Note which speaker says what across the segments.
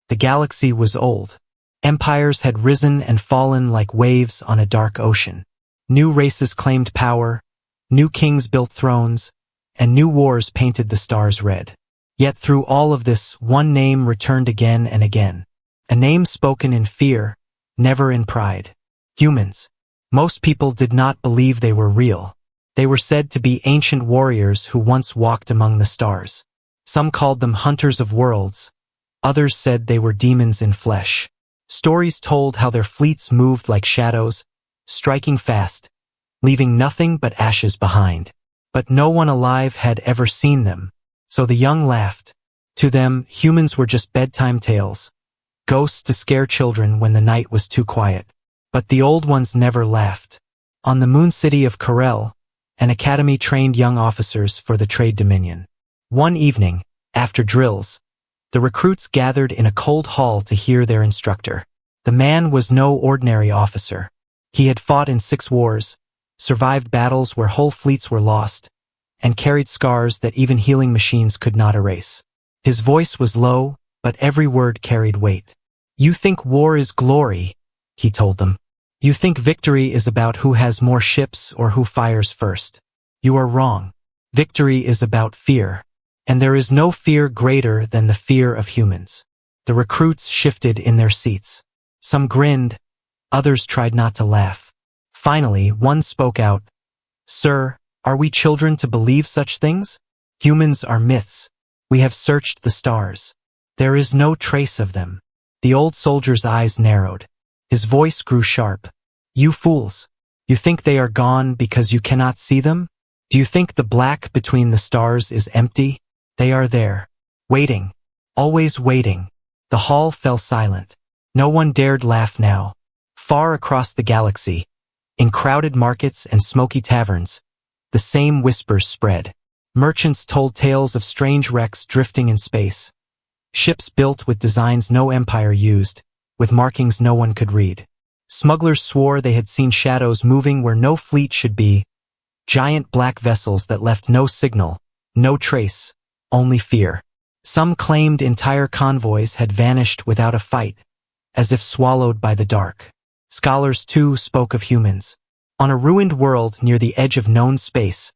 Speaker 1: The galaxy was old. Empires had risen and fallen like waves on a dark ocean. New races claimed power, new kings built thrones, and new wars painted the stars red. Yet through all of this, one name returned again and again. A name spoken in fear, never in pride. Humans. Most people did not believe they were real. They were said to be ancient warriors who once walked among the stars. Some called them hunters of worlds. Others said they were demons in flesh. Stories told how their fleets moved like shadows, striking fast, leaving nothing but ashes behind. But no one alive had ever seen them. So the young laughed. To them, humans were just bedtime tales, ghosts to scare children when the night was too quiet. But the old ones never laughed. On the moon city of Corel, an academy trained young officers for the Trade Dominion. One evening, after drills, the recruits gathered in a cold hall to hear their instructor. The man was no ordinary officer. He had fought in 6 wars, survived battles where whole fleets were lost, and carried scars that even healing machines could not erase. His voice was low, but every word carried weight. "You think war is glory," he told them. "You think victory is about who has more ships or who fires first. You are wrong. Victory is about fear. And there is no fear greater than the fear of humans." The recruits shifted in their seats. Some grinned, others tried not to laugh. Finally, one spoke out, "Sir, are we children to believe such things? Humans are myths. We have searched the stars. There is no trace of them." The old soldier's eyes narrowed. His voice grew sharp. "You fools! You think they are gone because you cannot see them? Do you think the black between the stars is empty? They are there, waiting, always waiting." The hall fell silent. No one dared laugh now. Far across the galaxy, in crowded markets and smoky taverns, the same whispers spread. Merchants told tales of strange wrecks drifting in space. Ships built with designs no empire used, with markings no one could read. Smugglers swore they had seen shadows moving where no fleet should be, giant black vessels that left no signal, no trace, only fear. Some claimed entire convoys had vanished without a fight, as if swallowed by the dark. Scholars, too, spoke of humans. On a ruined world near the edge of known space,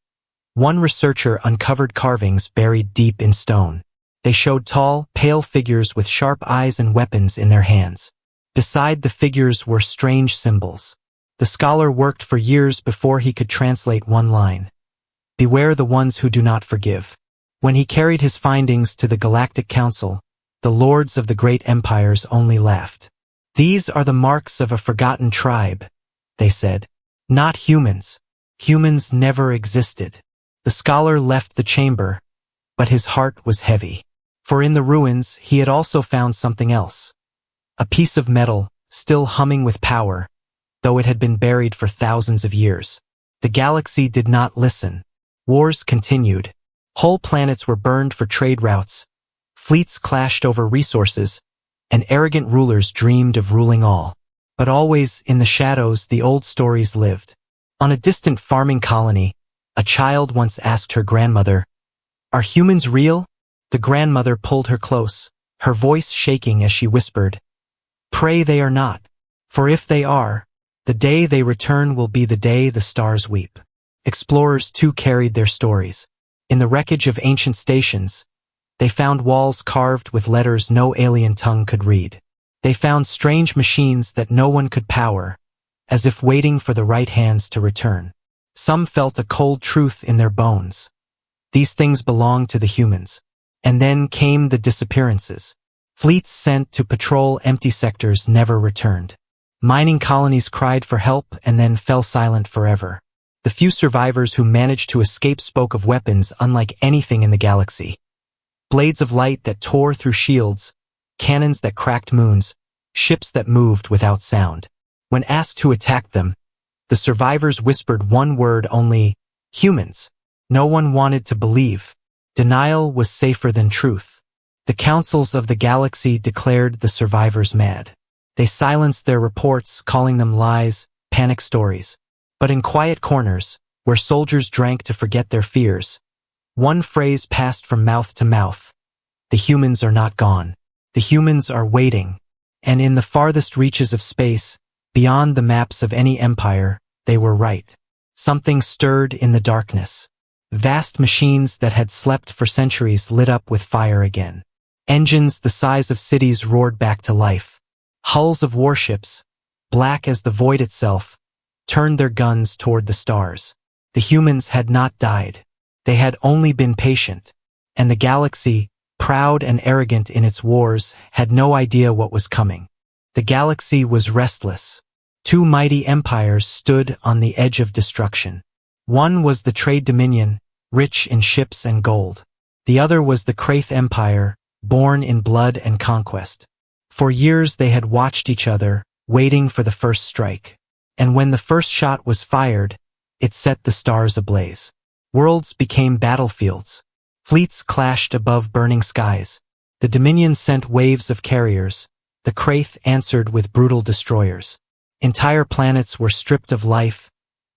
Speaker 1: one researcher uncovered carvings buried deep in stone. They showed tall, pale figures with sharp eyes and weapons in their hands. Beside the figures were strange symbols. The scholar worked for years before he could translate one line. "Beware the ones who do not forgive." When he carried his findings to the Galactic Council, the lords of the great empires only laughed. "These are the marks of a forgotten tribe," they said. "Not humans. Humans never existed." The scholar left the chamber, but his heart was heavy. For in the ruins, he had also found something else. A piece of metal, still humming with power, though it had been buried for thousands of years. The galaxy did not listen. Wars continued. Whole planets were burned for trade routes. Fleets clashed over resources, and arrogant rulers dreamed of ruling all. But always, in the shadows, the old stories lived. On a distant farming colony, a child once asked her grandmother, "Are humans real?" The grandmother pulled her close, her voice shaking as she whispered, "Pray they are not, for if they are, the day they return will be the day the stars weep." Explorers too carried their stories. In the wreckage of ancient stations, they found walls carved with letters no alien tongue could read. They found strange machines that no one could power, as if waiting for the right hands to return. Some felt a cold truth in their bones. These things belonged to the humans. And then came the disappearances. Fleets sent to patrol empty sectors never returned. Mining colonies cried for help and then fell silent forever. The few survivors who managed to escape spoke of weapons unlike anything in the galaxy. Blades of light that tore through shields, cannons that cracked moons, ships that moved without sound. When asked who attacked them, the survivors whispered one word only, "Humans." No one wanted to believe. Denial was safer than truth. The councils of the galaxy declared the survivors mad. They silenced their reports, calling them lies, panic stories. But in quiet corners, where soldiers drank to forget their fears, one phrase passed from mouth to mouth: "The humans are not gone. The humans are waiting. And in the farthest reaches of space, beyond the maps of any empire, they were right. Something stirred in the darkness. Vast machines that had slept for centuries lit up with fire again. Engines the size of cities roared back to life. Hulls of warships, black as the void itself, turned their guns toward the stars. The humans had not died. They had only been patient. And the galaxy, proud and arrogant in its wars, had no idea what was coming. The galaxy was restless. Two mighty empires stood on the edge of destruction. One was the Trade Dominion, rich in ships and gold. The other was the Kraith Empire, born in blood and conquest. For years they had watched each other, waiting for the first strike. And when the first shot was fired, it set the stars ablaze. Worlds became battlefields. Fleets clashed above burning skies. The Dominion sent waves of carriers. The Kraith answered with brutal destroyers. Entire planets were stripped of life,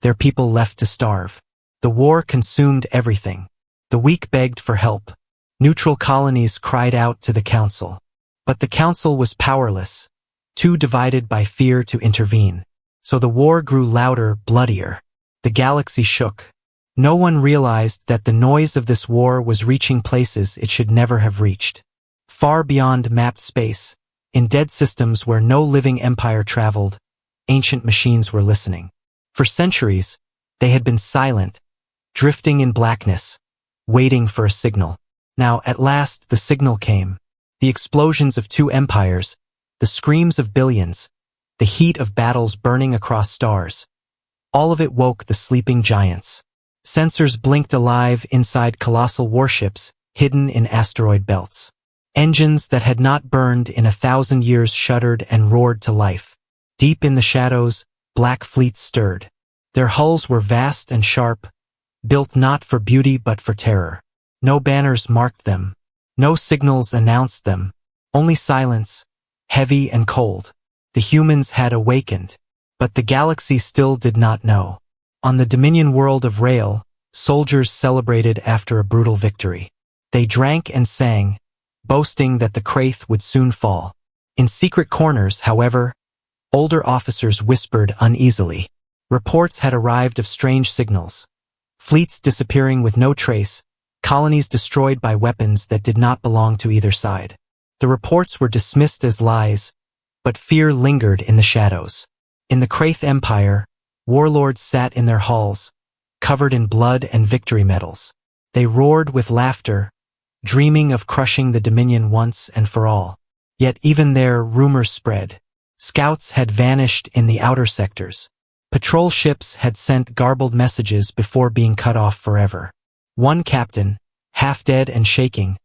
Speaker 1: their people left to starve. The war consumed everything. The weak begged for help. Neutral colonies cried out to the Council. But the Council was powerless, too divided by fear to intervene. So the war grew louder, bloodier. The galaxy shook. No one realized that the noise of this war was reaching places it should never have reached. Far beyond mapped space, in dead systems where no living empire traveled, ancient machines were listening. For centuries, they had been silent, drifting in blackness, waiting for a signal. Now, at last, the signal came. The explosions of two empires, the screams of billions, the heat of battles burning across stars. All of it woke the sleeping giants. Sensors blinked alive inside colossal warships hidden in asteroid belts. Engines that had not burned in 1,000 years shuddered and roared to life. Deep in the shadows, black fleets stirred. Their hulls were vast and sharp, built not for beauty but for terror. No banners marked them. No signals announced them. Only silence, heavy and cold. The humans had awakened, but the galaxy still did not know. On the Dominion world of Rail, soldiers celebrated after a brutal victory. They drank and sang, boasting that the Kraith would soon fall. In secret corners, however, older officers whispered uneasily. Reports had arrived of strange signals. Fleets disappearing with no trace, colonies destroyed by weapons that did not belong to either side. The reports were dismissed as lies, but fear lingered in the shadows. In the Kraith Empire, warlords sat in their halls, covered in blood and victory medals. They roared with laughter, dreaming of crushing the Dominion once and for all. Yet even there, rumors spread. Scouts had vanished in the outer sectors. Patrol ships had sent garbled messages before being cut off forever. One captain, half dead and shaking,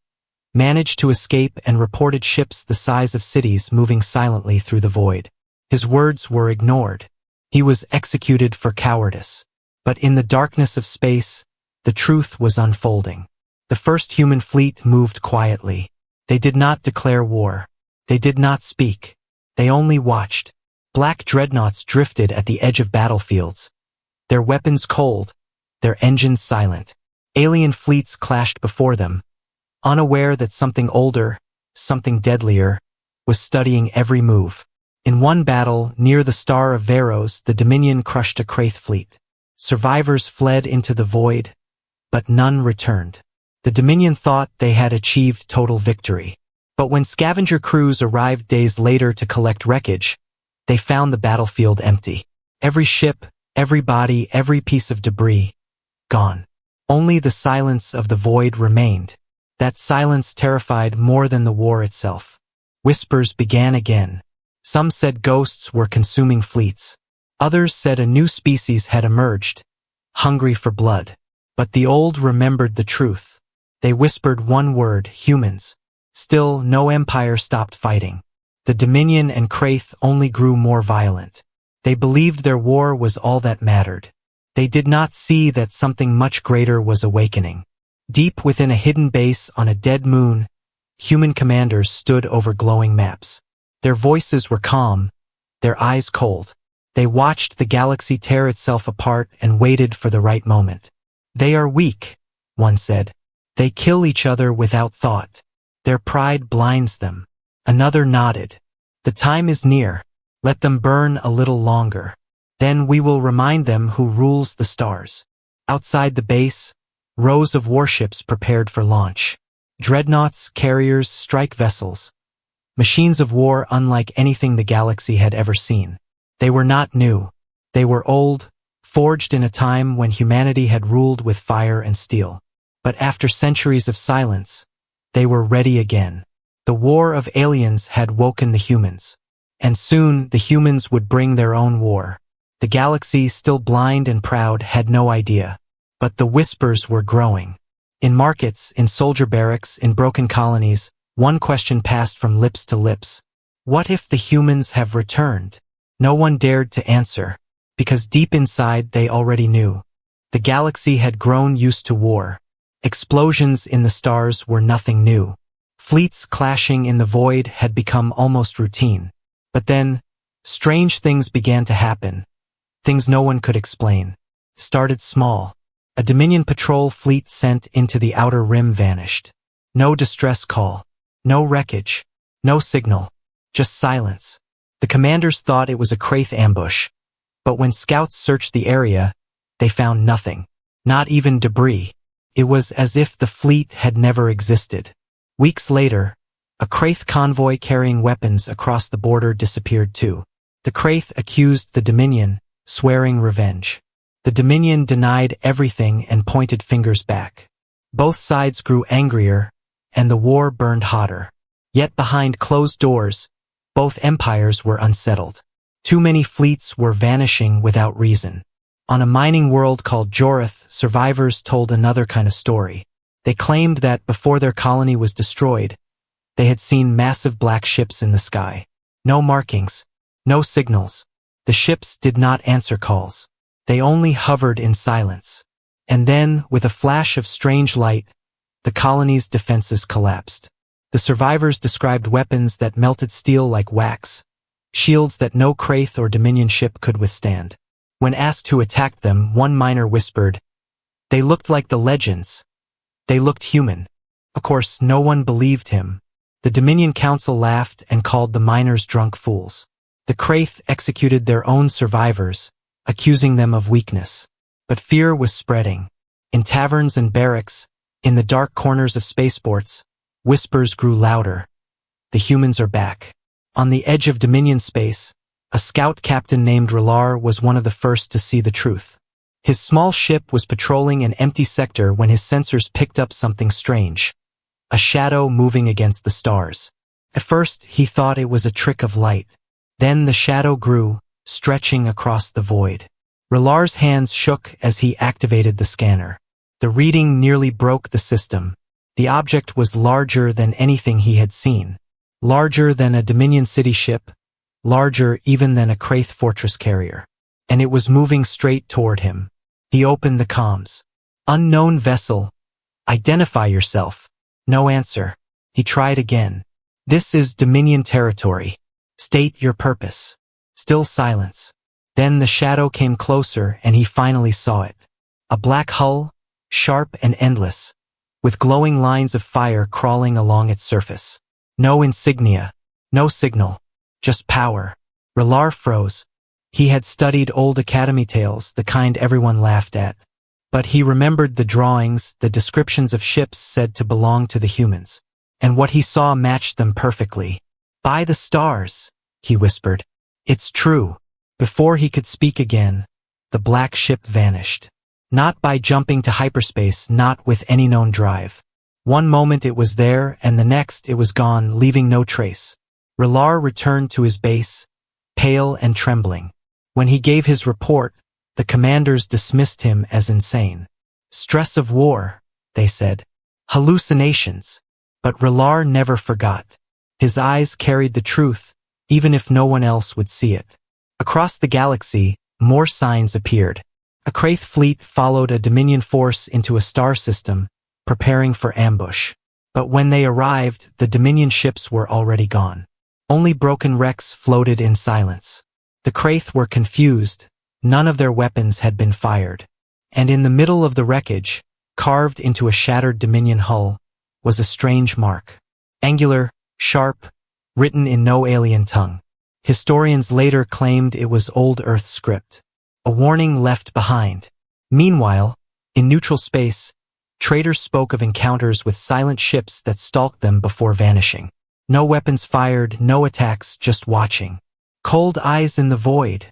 Speaker 1: managed to escape and reported ships the size of cities moving silently through the void. His words were ignored. He was executed for cowardice. But in the darkness of space, the truth was unfolding. The first human fleet moved quietly. They did not declare war. They did not speak. They only watched. Black dreadnoughts drifted at the edge of battlefields, their weapons cold, their engines silent. Alien fleets clashed before them, unaware that something older, something deadlier, was studying every move. In one battle, near the Star of Varos, the Dominion crushed a Kraith fleet. Survivors fled into the void, but none returned. The Dominion thought they had achieved total victory. But when scavenger crews arrived days later to collect wreckage, they found the battlefield empty. Every ship, every body, every piece of debris, gone. Only the silence of the void remained. That silence terrified more than the war itself. Whispers began again. Some said ghosts were consuming fleets. Others said a new species had emerged, hungry for blood. But the old remembered the truth. They whispered one word, humans. Still, no empire stopped fighting. The Dominion and Kraith only grew more violent. They believed their war was all that mattered. They did not see that something much greater was awakening. Deep within a hidden base on a dead moon, human commanders stood over glowing maps. Their voices were calm, their eyes cold. They watched the galaxy tear itself apart and waited for the right moment. They are weak, one said. They kill each other without thought. Their pride blinds them. Another nodded. The time is near. Let them burn a little longer. Then we will remind them who rules the stars. Outside the base, rows of warships prepared for launch. Dreadnoughts, carriers, strike vessels. Machines of war unlike anything the galaxy had ever seen. They were not new. They were old, forged in a time when humanity had ruled with fire and steel. But after centuries of silence, they were ready again. The war of aliens had woken the humans. And soon the humans would bring their own war. The galaxy, still blind and proud, had no idea. But the whispers were growing. In markets, in soldier barracks, in broken colonies, one question passed from lips to lips. What if the humans have returned? No one dared to answer, because deep inside they already knew. The galaxy had grown used to war. Explosions in the stars were nothing new. Fleets clashing in the void had become almost routine. But then, strange things began to happen. Things no one could explain. Started small. A Dominion patrol fleet sent into the outer rim vanished. No distress call. No wreckage. No signal. Just silence. The commanders thought it was a Kraith ambush. But when scouts searched the area, they found nothing. Not even debris. It was as if the fleet had never existed. Weeks later, a Kraith convoy carrying weapons across the border disappeared too. The Kraith accused the Dominion, swearing revenge. The Dominion denied everything and pointed fingers back. Both sides grew angrier, and the war burned hotter. Yet behind closed doors, both empires were unsettled. Too many fleets were vanishing without reason. On a mining world called Jorith, survivors told another kind of story. They claimed that before their colony was destroyed, they had seen massive black ships in the sky. No markings, no signals. The ships did not answer calls. They only hovered in silence. And then, with a flash of strange light, the colony's defenses collapsed. The survivors described weapons that melted steel like wax, shields that no Kraith or Dominion ship could withstand. When asked who attacked them, one miner whispered, "They looked like the legends. They looked human." Of course, no one believed him. The Dominion Council laughed and called the miners drunk fools. The Kraith executed their own survivors, accusing them of weakness. But fear was spreading. In taverns and barracks, in the dark corners of spaceports, whispers grew louder. The humans are back. On the edge of Dominion space, a scout captain named Relar was one of the first to see the truth. His small ship was patrolling an empty sector when his sensors picked up something strange. A shadow moving against the stars. At first, he thought it was a trick of light. Then the shadow grew, stretching across the void. Relar's hands shook as he activated the scanner. The reading nearly broke the system. The object was larger than anything he had seen. Larger than a Dominion city ship. Larger even than a Kraith fortress carrier. And it was moving straight toward him. He opened the comms. "Unknown vessel. Identify yourself." No answer. He tried again. "This is Dominion territory. State your purpose." Still silence. Then the shadow came closer and he finally saw it. A black hull, sharp and endless, with glowing lines of fire crawling along its surface. No insignia, no signal, just power. Relar froze. He had studied old academy tales, the kind everyone laughed at. But he remembered the drawings, the descriptions of ships said to belong to the humans. And what he saw matched them perfectly. "By the stars," he whispered. "It's true." Before he could speak again, the black ship vanished. Not by jumping to hyperspace, not with any known drive. One moment it was there, and the next it was gone, leaving no trace. Relar returned to his base, pale and trembling. When he gave his report, the commanders dismissed him as insane. "Stress of war," they said. "Hallucinations." But Relar never forgot. His eyes carried the truth, even if no one else would see it. Across the galaxy, more signs appeared. A Kraith fleet followed a Dominion force into a star system, preparing for ambush. But when they arrived, the Dominion ships were already gone. Only broken wrecks floated in silence. The Kraith were confused. None of their weapons had been fired. And in the middle of the wreckage, carved into a shattered Dominion hull, was a strange mark. Angular, sharp, written in no alien tongue. Historians later claimed it was old Earth script, a warning left behind. Meanwhile, in neutral space, traders spoke of encounters with silent ships that stalked them before vanishing. No weapons fired, no attacks, just watching. Cold eyes in the void,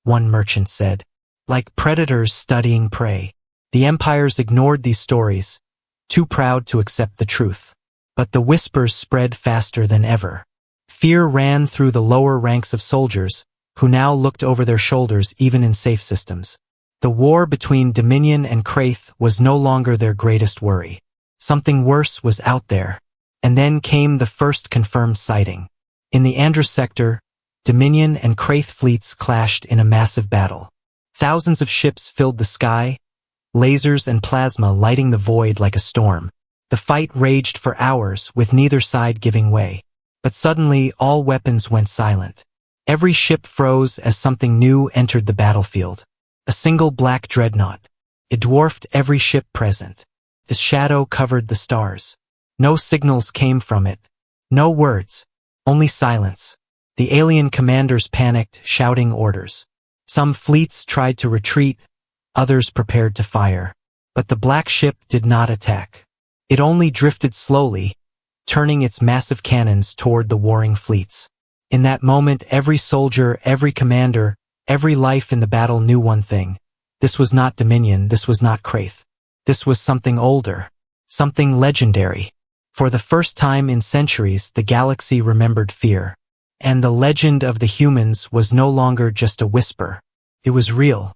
Speaker 1: one merchant said, like predators studying prey. The empires ignored these stories, too proud to accept the truth. But the whispers spread faster than ever. Fear ran through the lower ranks of soldiers, who now looked over their shoulders even in safe systems. The war between Dominion and Kraith was no longer their greatest worry. Something worse was out there. And then came the first confirmed sighting. In the Andros sector, Dominion and Kraith fleets clashed in a massive battle. Thousands of ships filled the sky, lasers and plasma lighting the void like a storm. The fight raged for hours, with neither side giving way. But suddenly, all weapons went silent. Every ship froze as something new entered the battlefield. A single black dreadnought. It dwarfed every ship present. Its shadow covered the stars. No signals came from it. No words. Only silence. The alien commanders panicked, shouting orders. Some fleets tried to retreat, others prepared to fire. But the black ship did not attack. It only drifted slowly, turning its massive cannons toward the warring fleets. In that moment, every soldier, every commander, every life in the battle knew one thing. This was not Dominion, this was not Kraith. This was something older, something legendary. For the first time in centuries, the galaxy remembered fear. And the legend of the humans was no longer just a whisper. It was real.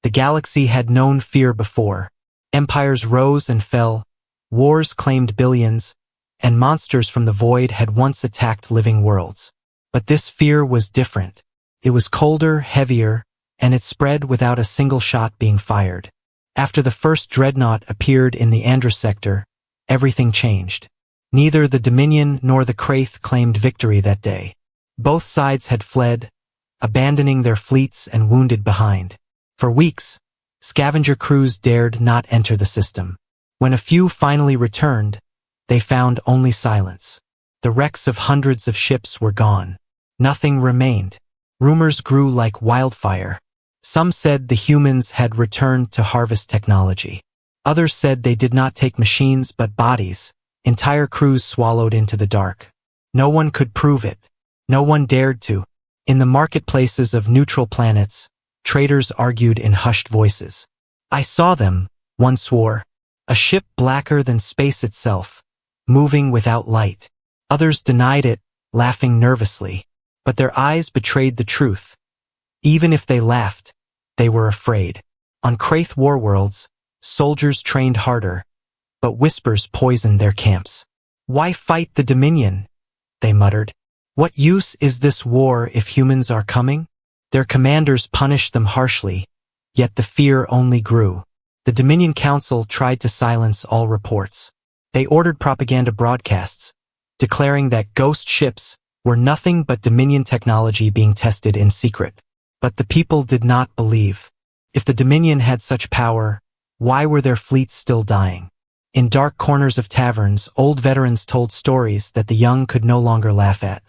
Speaker 1: The galaxy had known fear before. Empires rose and fell, wars claimed billions, and monsters from the void had once attacked living worlds. But this fear was different. It was colder, heavier, and it spread without a single shot being fired. After the first dreadnought appeared in the Andros sector, everything changed. Neither the Dominion nor the Kraith claimed victory that day. Both sides had fled, abandoning their fleets and wounded behind. For weeks, scavenger crews dared not enter the system. When a few finally returned, they found only silence. The wrecks of hundreds of ships were gone. Nothing remained. Rumors grew like wildfire. Some said the humans had returned to harvest technology. Others said they did not take machines but bodies, entire crews swallowed into the dark. No one could prove it. No one dared to. In the marketplaces of neutral planets, traders argued in hushed voices. I saw them, one swore. A ship blacker than space itself, moving without light. Others denied it, laughing nervously. But their eyes betrayed the truth. Even if they laughed, they were afraid. On Kraith warworlds, soldiers trained harder, but whispers poisoned their camps. Why fight the Dominion? They muttered. What use is this war if humans are coming? Their commanders punished them harshly, yet the fear only grew. The Dominion Council tried to silence all reports. They ordered propaganda broadcasts, declaring that ghost ships were nothing but Dominion technology being tested in secret. But the people did not believe. If the Dominion had such power, why were their fleets still dying? In dark corners of taverns, old veterans told stories that the young could no longer laugh at.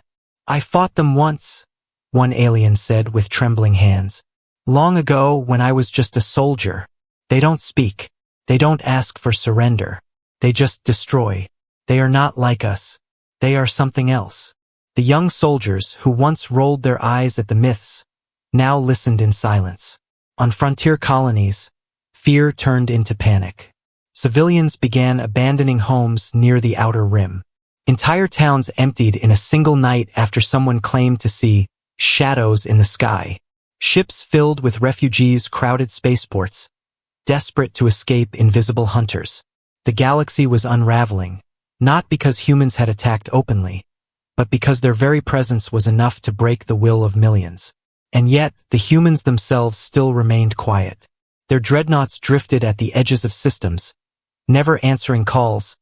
Speaker 1: I fought them once, one alien said with trembling hands. Long ago, when I was just a soldier. They don't speak. They don't ask for surrender. They just destroy. They are not like us. They are something else. The young soldiers, who once rolled their eyes at the myths, now listened in silence. On frontier colonies, fear turned into panic. Civilians began abandoning homes near the outer rim. Entire towns emptied in a single night after someone claimed to see shadows in the sky. Ships filled with refugees crowded spaceports, desperate to escape invisible hunters. The galaxy was unraveling, not because humans had attacked openly, but because their very presence was enough to break the will of millions. And yet, the humans themselves still remained quiet. Their dreadnoughts drifted at the edges of systems, never answering calls,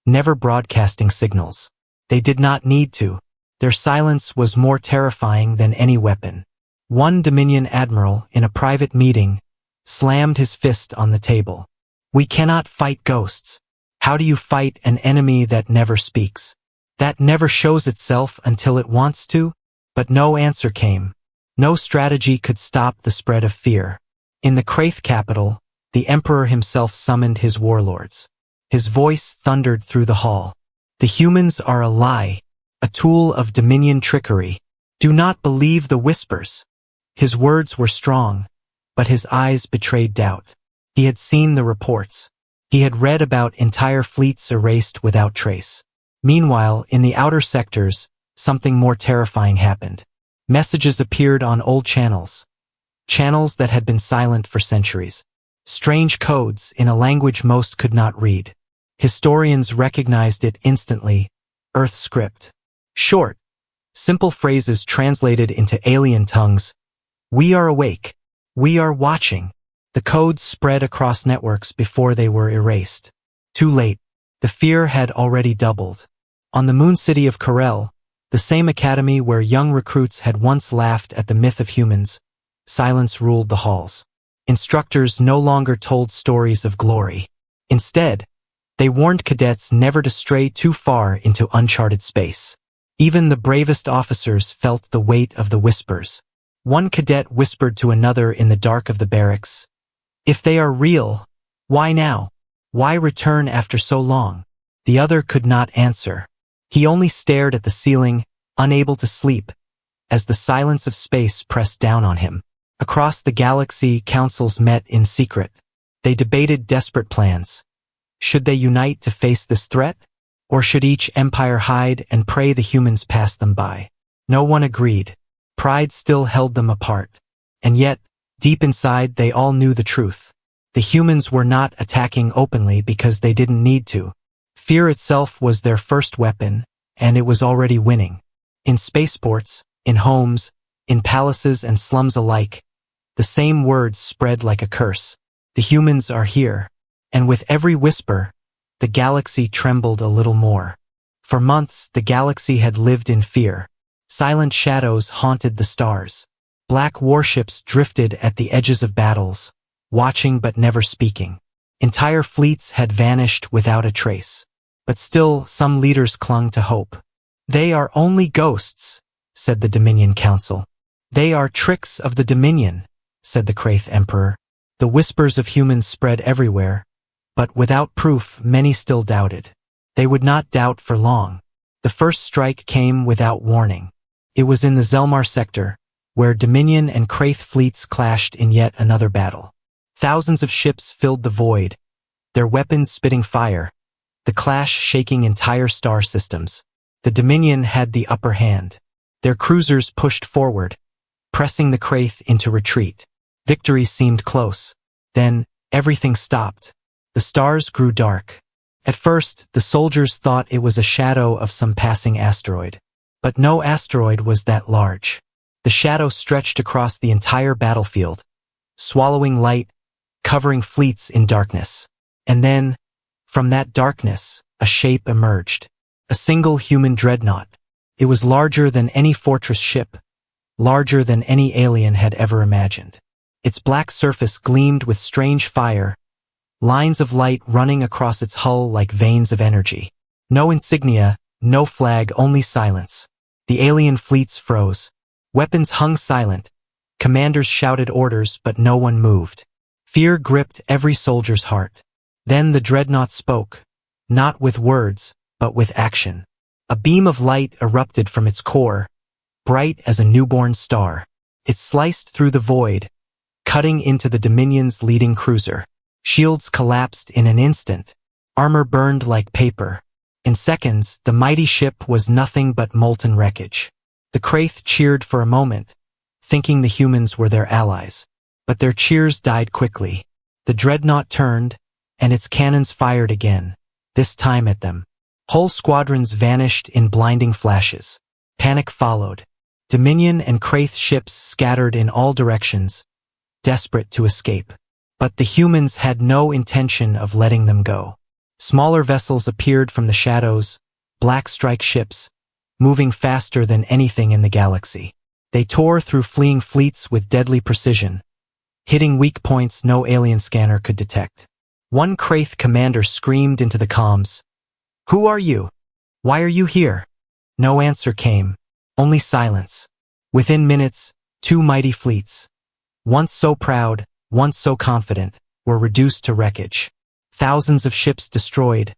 Speaker 1: never broadcasting signals. They did not need to. Their silence was more terrifying than any weapon. One Dominion admiral, in a private meeting, slammed his fist on the table. We cannot fight ghosts. How do you fight an enemy that never speaks? That never shows itself until it wants to, but no answer came. No strategy could stop the spread of fear. In the Kraith capital, the Emperor himself summoned his warlords. His voice thundered through the hall. The humans are a lie, a tool of Dominion trickery. Do not believe the whispers. His words were strong, but his eyes betrayed doubt. He had seen the reports. He had read about entire fleets erased without trace. Meanwhile, in the outer sectors, something more terrifying happened. Messages appeared on old channels. Channels that had been silent for centuries. Strange codes in a language most could not read. Historians recognized it instantly. Earth script. Short, simple phrases translated into alien tongues. We are awake. We are watching. The codes spread across networks before they were erased. Too late. The fear had already doubled. On the moon city of Corel, the same academy where young recruits had once laughed at the myth of humans, silence ruled the halls. Instructors no longer told stories of glory. Instead, they warned cadets never to stray too far into uncharted space. Even the bravest officers felt the weight of the whispers. One cadet whispered to another in the dark of the barracks, "If they are real, why now? Why return after so long?" The other could not answer. He only stared at the ceiling, unable to sleep, as the silence of space pressed down on him. Across the galaxy, councils met in secret. They debated desperate plans. Should they unite to face this threat? Or should each empire hide and pray the humans pass them by? No one agreed. Pride still held them apart. And yet, deep inside, they all knew the truth. The humans were not attacking openly because they didn't need to. Fear itself was their first weapon, and it was already winning. In spaceports, in homes, in palaces and slums alike, the same words spread like a curse. The humans are here. And with every whisper, the galaxy trembled a little more. For months, the galaxy had lived in fear. Silent shadows haunted the stars. Black warships drifted at the edges of battles, watching but never speaking. Entire fleets had vanished without a trace. But still, some leaders clung to hope. "They are only ghosts," said the Dominion Council. "They are tricks of the Dominion," said the Kraith Emperor. The whispers of humans spread everywhere, but without proof, many still doubted. They would not doubt for long. The first strike came without warning. It was in the Zelmar sector, where Dominion and Kraith fleets clashed in yet another battle. Thousands of ships filled the void, their weapons spitting fire, the clash shaking entire star systems. The Dominion had the upper hand. Their cruisers pushed forward, pressing the Kraith into retreat. Victory seemed close. Then, everything stopped. The stars grew dark. At first, the soldiers thought it was a shadow of some passing asteroid. But no asteroid was that large. The shadow stretched across the entire battlefield, swallowing light, covering fleets in darkness. And then, from that darkness, a shape emerged. A single human dreadnought. It was larger than any fortress ship, larger than any alien had ever imagined. Its black surface gleamed with strange fire, lines of light running across its hull like veins of energy. No insignia, no flag, only silence. The alien fleets froze. Weapons hung silent. Commanders shouted orders, but no one moved. Fear gripped every soldier's heart. Then the dreadnought spoke, not with words, but with action. A beam of light erupted from its core, bright as a newborn star. It sliced through the void, cutting into the Dominion's leading cruiser. Shields collapsed in an instant. Armor burned like paper. In seconds, the mighty ship was nothing but molten wreckage. The Kraith cheered for a moment, thinking the humans were their allies. But their cheers died quickly. The dreadnought turned, and its cannons fired again, this time at them. Whole squadrons vanished in blinding flashes. Panic followed. Dominion and Kraith ships scattered in all directions, desperate to escape. But the humans had no intention of letting them go. Smaller vessels appeared from the shadows, black strike ships, moving faster than anything in the galaxy. They tore through fleeing fleets with deadly precision, hitting weak points no alien scanner could detect. One Kraith commander screamed into the comms, "Who are you? Why are you here?" No answer came, only silence. Within minutes, two mighty fleets, once so proud, once so confident, were reduced to wreckage. Thousands of ships destroyed,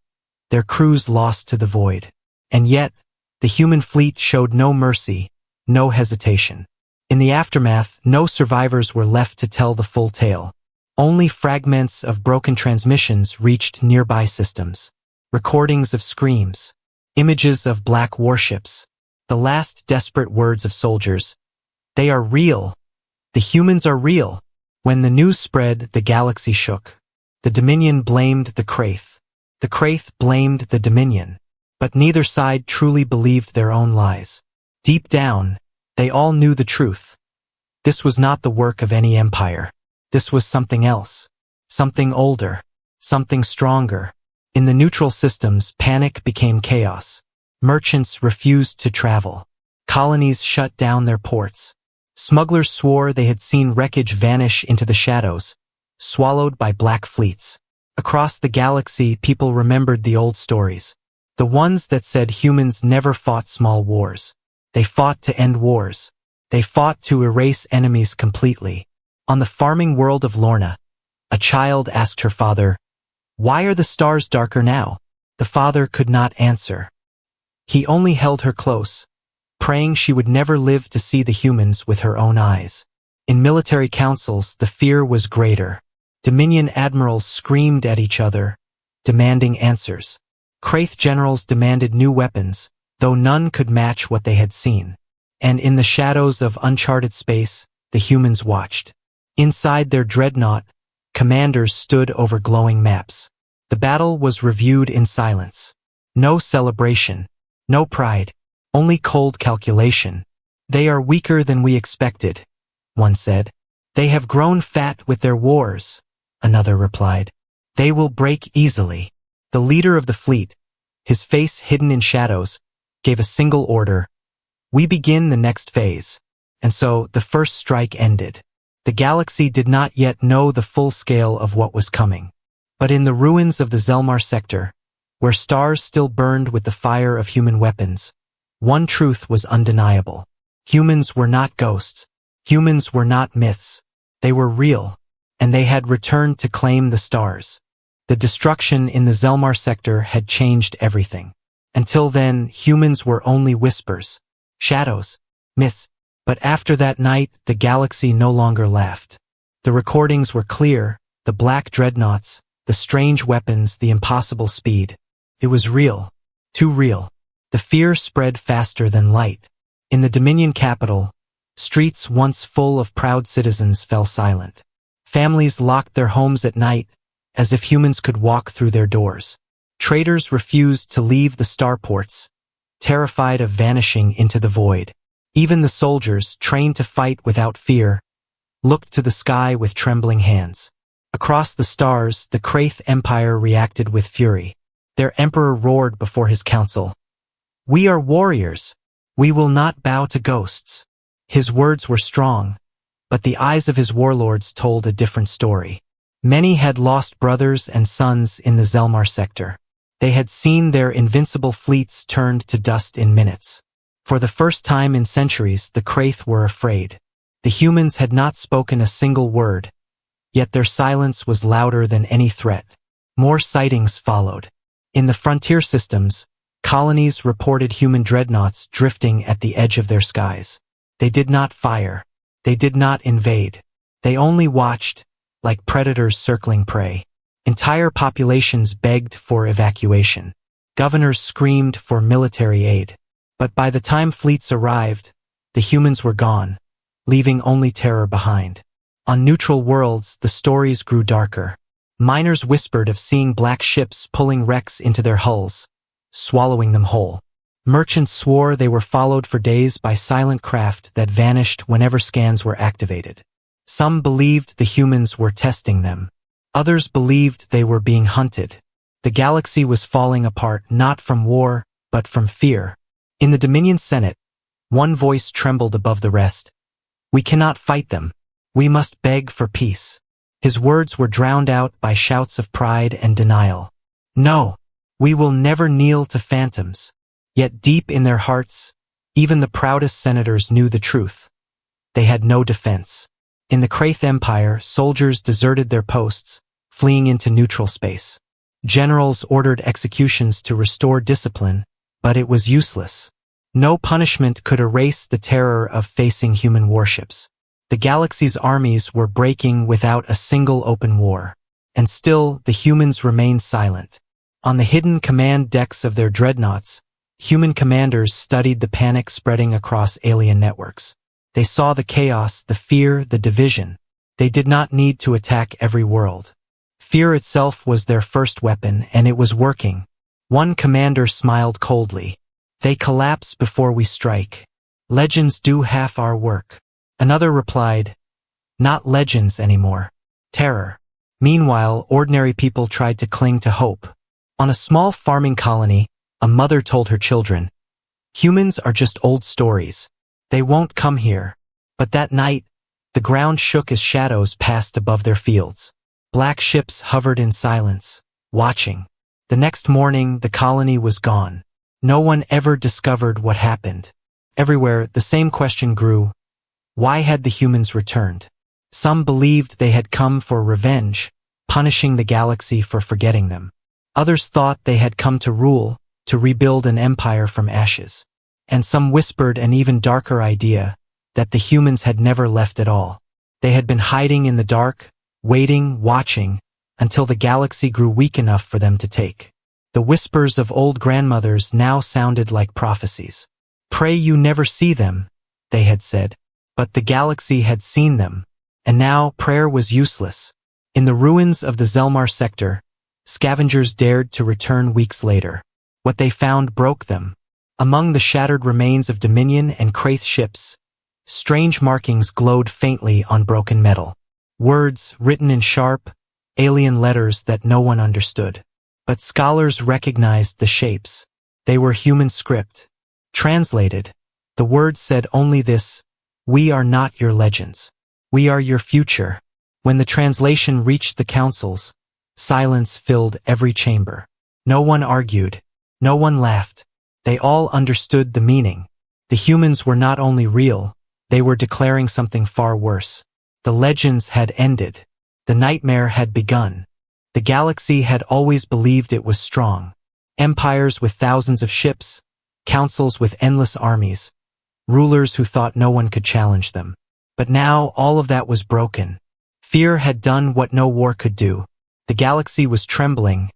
Speaker 1: their crews lost to the void. And yet, the human fleet showed no mercy, no hesitation. In the aftermath, no survivors were left to tell the full tale. Only fragments of broken transmissions reached nearby systems. Recordings of screams, images of black warships, the last desperate words of soldiers. They are real. The humans are real. When the news spread, the galaxy shook. The Dominion blamed the Kraith. The Kraith blamed the Dominion. But neither side truly believed their own lies. Deep down, they all knew the truth. This was not the work of any empire. This was something else. Something older. Something stronger. In the neutral systems, panic became chaos. Merchants refused to travel. Colonies shut down their ports. Smugglers swore they had seen wreckage vanish into the shadows, swallowed by black fleets. Across the galaxy, people remembered the old stories. The ones that said humans never fought small wars. They fought to end wars. They fought to erase enemies completely. On the farming world of Lorna, a child asked her father, "Why are the stars darker now?" The father could not answer. He only held her close, praying she would never live to see the humans with her own eyes. In military councils, the fear was greater. Dominion admirals screamed at each other, demanding answers. Kraith generals demanded new weapons, though none could match what they had seen. And in the shadows of uncharted space, the humans watched. Inside their dreadnought, commanders stood over glowing maps. The battle was reviewed in silence. No celebration, no pride, only cold calculation. "They are weaker than we expected," one said. "They have grown fat with their wars," another replied. "They will break easily." The leader of the fleet, his face hidden in shadows, gave a single order: "We begin the next phase." And so the first strike ended. The galaxy did not yet know the full scale of what was coming. But in the ruins of the Zelmar sector, where stars still burned with the fire of human weapons, one truth was undeniable. Humans were not ghosts. Humans were not myths. They were real, and they had returned to claim the stars. The destruction in the Zelmar sector had changed everything. Until then, humans were only whispers, shadows, myths. But after that night, the galaxy no longer laughed. The recordings were clear, the black dreadnoughts, the strange weapons, the impossible speed. It was real. Too real. The fear spread faster than light. In the Dominion capital, streets once full of proud citizens fell silent. Families locked their homes at night, as if humans could walk through their doors. Traders refused to leave the starports, terrified of vanishing into the void. Even the soldiers, trained to fight without fear, looked to the sky with trembling hands. Across the stars, the Kraith Empire reacted with fury. Their emperor roared before his council, "We are warriors. We will not bow to ghosts." His words were strong, but the eyes of his warlords told a different story. Many had lost brothers and sons in the Zelmar sector. They had seen their invincible fleets turned to dust in minutes. For the first time in centuries, the Kraith were afraid. The humans had not spoken a single word, yet their silence was louder than any threat. More sightings followed. In the frontier systems, colonies reported human dreadnoughts drifting at the edge of their skies. They did not fire. They did not invade. They only watched, like predators circling prey. Entire populations begged for evacuation. Governors screamed for military aid. But by the time fleets arrived, the humans were gone, leaving only terror behind. On neutral worlds, the stories grew darker. Miners whispered of seeing black ships pulling wrecks into their hulls, swallowing them whole. Merchants swore they were followed for days by silent craft that vanished whenever scans were activated. Some believed the humans were testing them. Others believed they were being hunted. The galaxy was falling apart not from war, but from fear. In the Dominion Senate, one voice trembled above the rest. "We cannot fight them. We must beg for peace." His words were drowned out by shouts of pride and denial. "No, we will never kneel to phantoms. Yet deep in their hearts, even the proudest senators knew the truth. They had no defense. In the Kraith Empire, soldiers deserted their posts, fleeing into neutral space. Generals ordered executions to restore discipline, but it was useless. No punishment could erase the terror of facing human warships. The galaxy's armies were breaking without a single open war. And still, the humans remained silent. On the hidden command decks of their dreadnoughts, human commanders studied the panic spreading across alien networks. They saw the chaos, the fear, the division. They did not need to attack every world. Fear itself was their first weapon, and it was working. One commander smiled coldly. They collapse before we strike. Legends do half our work. Another replied, not legends anymore. Terror. Meanwhile, ordinary people tried to cling to hope. On a small farming colony, a mother told her children, humans are just old stories. They won't come here. But that night, the ground shook as shadows passed above their fields. Black ships hovered in silence, watching. The next morning, the colony was gone. No one ever discovered what happened. Everywhere, the same question grew. Why had the humans returned? Some believed they had come for revenge, punishing the galaxy for forgetting them. Others thought they had come to rule, to rebuild an empire from ashes. And some whispered an even darker idea, that the humans had never left at all. They had been hiding in the dark, waiting, watching, until the galaxy grew weak enough for them to take. The whispers of old grandmothers now sounded like prophecies. Pray you never see them, they had said. But the galaxy had seen them, and now prayer was useless. In the ruins of the Zelmar sector, scavengers dared to return weeks later. What they found broke them. Among the shattered remains of Dominion and Kraith ships, strange markings glowed faintly on broken metal. Words written in sharp, alien letters that no one understood. But scholars recognized the shapes. They were human script. Translated, the words said only this: we are not your legends. We are your future. When the translation reached the councils, silence filled every chamber. No one argued. No one laughed. They all understood the meaning. The humans were not only real, they were declaring something far worse. The legends had ended. The nightmare had begun. The galaxy had always believed it was strong. Empires with thousands of ships, councils with endless armies, rulers who thought no one could challenge them. But now all of that was broken. Fear had done what no war could do. The galaxy was trembling,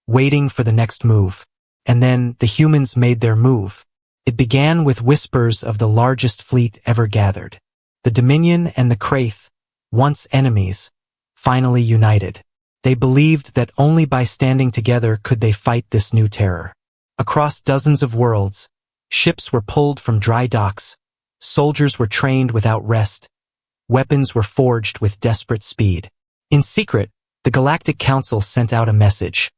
Speaker 1: waiting for the next move. And then the humans made their move. It began with whispers of the largest fleet ever gathered. The Dominion and the Kraith, once enemies, finally united. They believed that only by standing together could they fight this new terror. Across dozens of worlds, ships were pulled from dry docks, soldiers were trained without rest, weapons were forged with desperate speed. In secret, the Galactic Council sent out a message.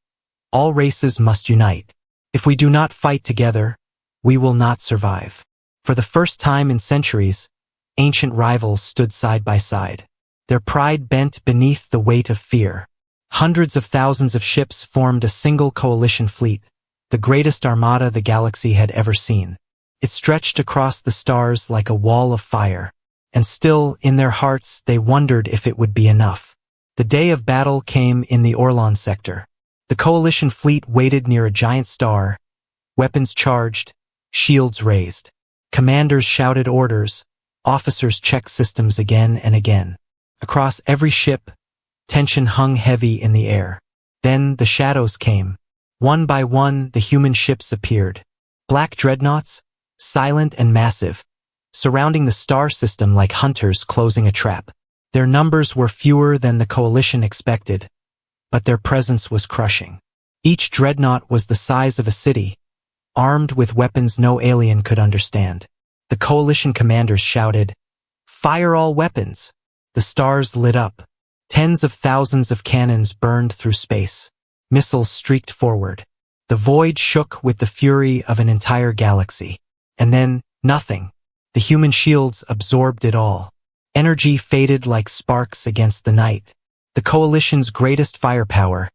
Speaker 1: All races must unite. If we do not fight together, we will not survive. For the first time in centuries, ancient rivals stood side by side. Their pride bent beneath the weight of fear. Hundreds of thousands of ships formed a single coalition fleet, the greatest armada the galaxy had ever seen. It stretched across the stars like a wall of fire. And still, in their hearts, they wondered if it would be enough. The day of battle came in the Orlon sector. The coalition fleet waited near a giant star, weapons charged, shields raised. Commanders shouted orders, officers checked systems again and again. Across every ship, tension hung heavy in the air. Then the shadows came. One by one, the human ships appeared. Black dreadnoughts, silent and massive, surrounding the star system like hunters closing a trap. Their numbers were fewer than the coalition expected, but their presence was crushing. Each dreadnought was the size of a city, armed with weapons no alien could understand. The coalition commanders shouted, "Fire all weapons!" The stars lit up. Tens of thousands of cannons burned through space. Missiles streaked forward. The void shook with the fury of an entire galaxy. And then, nothing. The human shields absorbed it all. Energy faded like sparks against the night. The coalition's greatest firepower,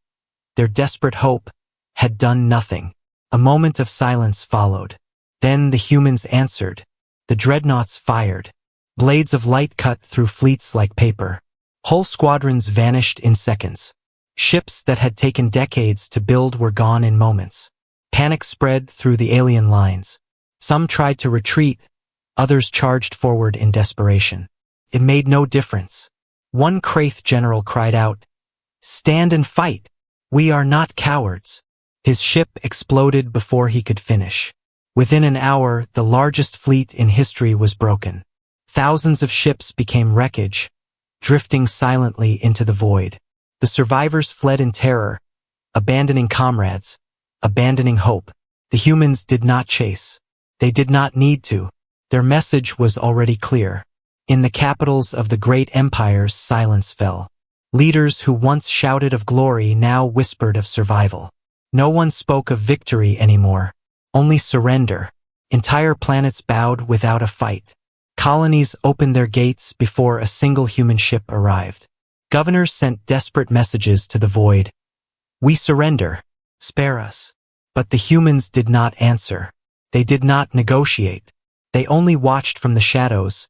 Speaker 1: their desperate hope, had done nothing. A moment of silence followed. Then the humans answered. The dreadnoughts fired. Blades of light cut through fleets like paper. Whole squadrons vanished in seconds. Ships that had taken decades to build were gone in moments. Panic spread through the alien lines. Some tried to retreat, others charged forward in desperation. It made no difference. One Kraith general cried out, "Stand and fight! We are not cowards!" His ship exploded before he could finish. Within an hour, the largest fleet in history was broken. Thousands of ships became wreckage, drifting silently into the void. The survivors fled in terror, abandoning comrades, abandoning hope. The humans did not chase. They did not need to. Their message was already clear. In the capitals of the great empires, silence fell. Leaders who once shouted of glory now whispered of survival. No one spoke of victory anymore, only surrender. Entire planets bowed without a fight. Colonies opened their gates before a single human ship arrived. Governors sent desperate messages to the void. "We surrender. Spare us." But the humans did not answer. They did not negotiate. They only watched from the shadows,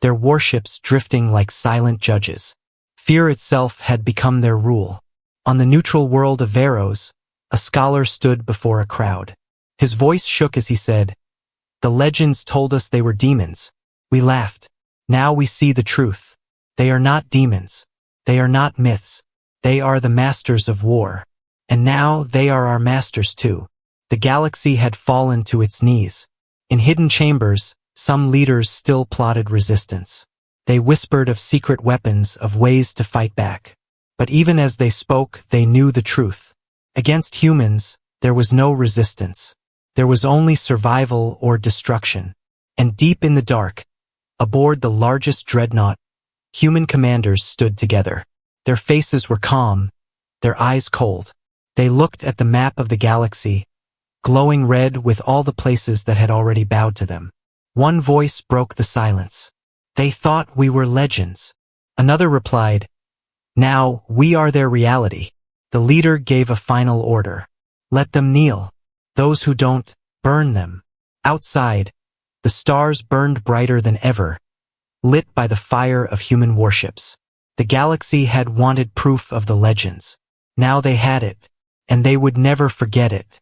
Speaker 1: their warships drifting like silent judges. Fear itself had become their rule. On the neutral world of Veros, a scholar stood before a crowd. His voice shook as he said, "The legends told us they were demons. We laughed. Now we see the truth. They are not demons. They are not myths. They are the masters of war. And now they are our masters too." The galaxy had fallen to its knees. In hidden chambers, some leaders still plotted resistance. They whispered of secret weapons, of ways to fight back. But even as they spoke, they knew the truth. Against humans, there was no resistance. There was only survival or destruction. And deep in the dark, aboard the largest dreadnought, human commanders stood together. Their faces were calm, their eyes cold. They looked at the map of the galaxy, glowing red with all the places that had already bowed to them. One voice broke the silence. "They thought we were legends." Another replied, "Now we are their reality." The leader gave a final order. "Let them kneel. Those who don't, burn them." Outside, the stars burned brighter than ever, lit by the fire of human warships. The galaxy had wanted proof of the legends. Now they had it, and they would never forget it.